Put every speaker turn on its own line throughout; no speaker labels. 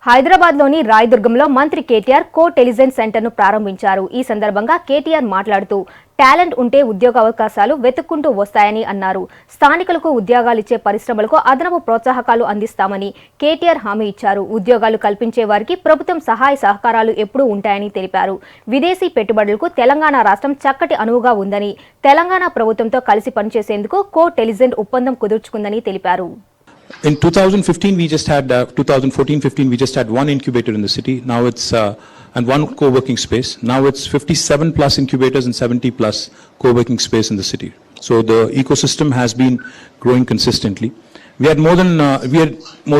హైదరాబాద్లోని రాయదుర్గంలో మంత్రి కేటీఆర్ కో టెలిజెన్స్ సెంటర్ను ప్రారంభించారు. ఈ సందర్భంగా కేటీఆర్ మాట్లాడుతూ టాలెంట్ ఉంటే ఉద్యోగ అవకాశాలు వెతుక్కుంటూ వస్తాయని అన్నారు. స్థానికులకు ఉద్యోగాలిచ్చే పరిశ్రమలకు అదనపు ప్రోత్సాహకాలు అందిస్తామని కేటీఆర్ హామీ ఇచ్చారు. ఉద్యోగాలు కల్పించే వారికి ప్రభుత్వం సహాయ సహకారాలు ఎప్పుడూ ఉంటాయని తెలిపారు. విదేశీ పెట్టుబడులకు తెలంగాణ రాష్ట్రం చక్కటి అనువుగా ఉందని, తెలంగాణ ప్రభుత్వంతో కలిసి పనిచేసేందుకు కో టెలిజెంట్ ఒప్పందం కుదుర్చుకుందని తెలిపారు.
In 2015, we just had 2014-15, we just had one incubator in the city. Now it's and one co-working space. Now it's 57 plus incubators and 70 plus co-working space in the city. So the ecosystem has been growing consistently. We had more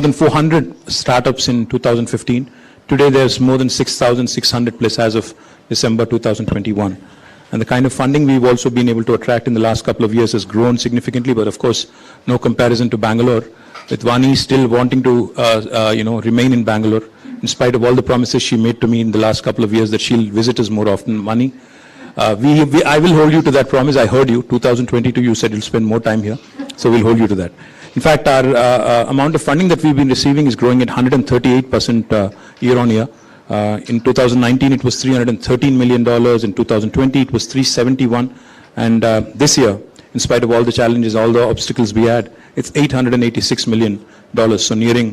than 400 startups in 2015. Today there's more than 6,600 plus as of December 2021. And the kind of funding we've also been able to attract in the last couple of years has grown significantly. But of course, no comparison to Bangalore. With Vani still wanting to, remain in Bangalore, in spite of all the promises she made to me in the last couple of years that she'll visit us more often. Vani, I will hold you to that promise. I heard you. 2022, you said you'll spend more time here, so we'll hold you to that. In fact, our amount of funding that we've been receiving is growing at 138% year on year. In 2019, it was $313 million. In 2020, it was $371, and this year, in spite of all the challenges, all the obstacles we had, it's $886 million, so nearing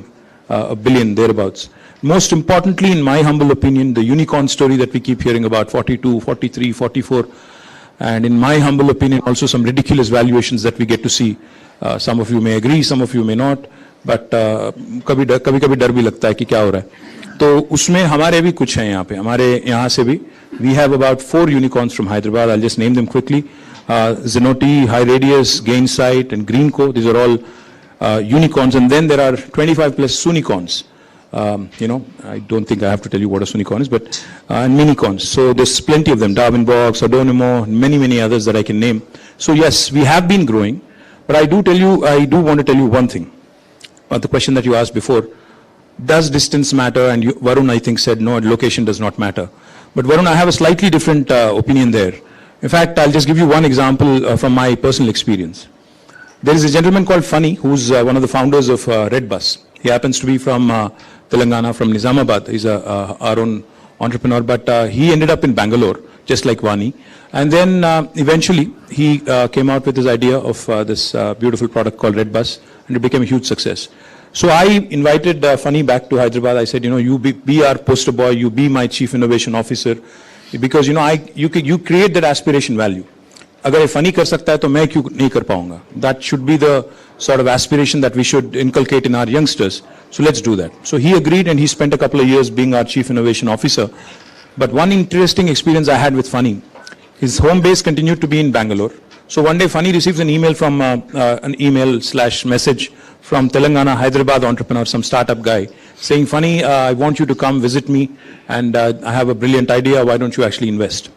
$1 billion thereabouts. Most importantly, in my humble opinion, the unicorn story that we keep hearing about, 42, 43, 44, and in my humble opinion, also some ridiculous valuations that we get to see. Some of you may agree, some of you may not, but कभी-कभी डर भी लगता है कि क्या हो रहा है. तो उसमें हमारे भी कुछ हैं यहाँ पे, हमारे यहाँ से भी. We have about 4 unicorns from Hyderabad. I'll just name them quickly. Zenoti, High Radius, Gainsight, and Greenco. These are all unicorns, and then there are 25 plus Sunicorns. I don't think I have to tell you what a Sunicorn is, but and Minicons. So there's plenty of them. Darwin Box, Adonimo, many others that I can name. So yes, we have been growing, but I do want to tell you one thing. The question that you asked before, does distance matter? And Varun, I think, said no, location does not matter. But Varun, I have a slightly different opinion there. In fact, I'll just give you one example from my personal experience. There is a gentleman called Funny, who's one of the founders of Red Bus. He happens to be from Telangana, from Nizamabad. He's our own entrepreneur, but he ended up in Bangalore, just like Vani. And then eventually, he came out with his idea of this beautiful product called Red Bus, and it became a huge success. So I invited Funny back to Hyderabad. I said, you be our poster boy, you be my chief innovation officer. Because you create that aspiration value. अगर ये funny कर सकता है तो मैं क्यों नहीं कर पाऊंगा? That should be the sort of aspiration that we should inculcate in our youngsters. So let's do that. So he agreed, and he spent a couple of years being our chief innovation officer. But one interesting experience I had with Funny, his home base continued to be in Bangalore. So one day Funny receives an email from /message from Telangana, Hyderabad entrepreneur, some startup guy, saying, Funny, I want you to come visit me, and I have a brilliant idea. Why don't you actually invest?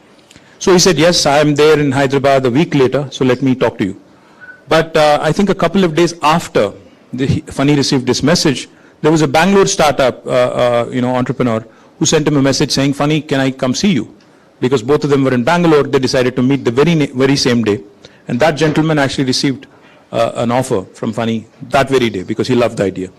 So he said, yes, I am there in Hyderabad a week later, so let me talk to you. But I think a couple of days after Funny received this message, there was a Bangalore startup entrepreneur who sent him a message saying, Funny, can I come see you? Because both of them were in Bangalore, they decided to meet the very same day. And that gentleman actually received an offer from Funny that very day because he loved the idea.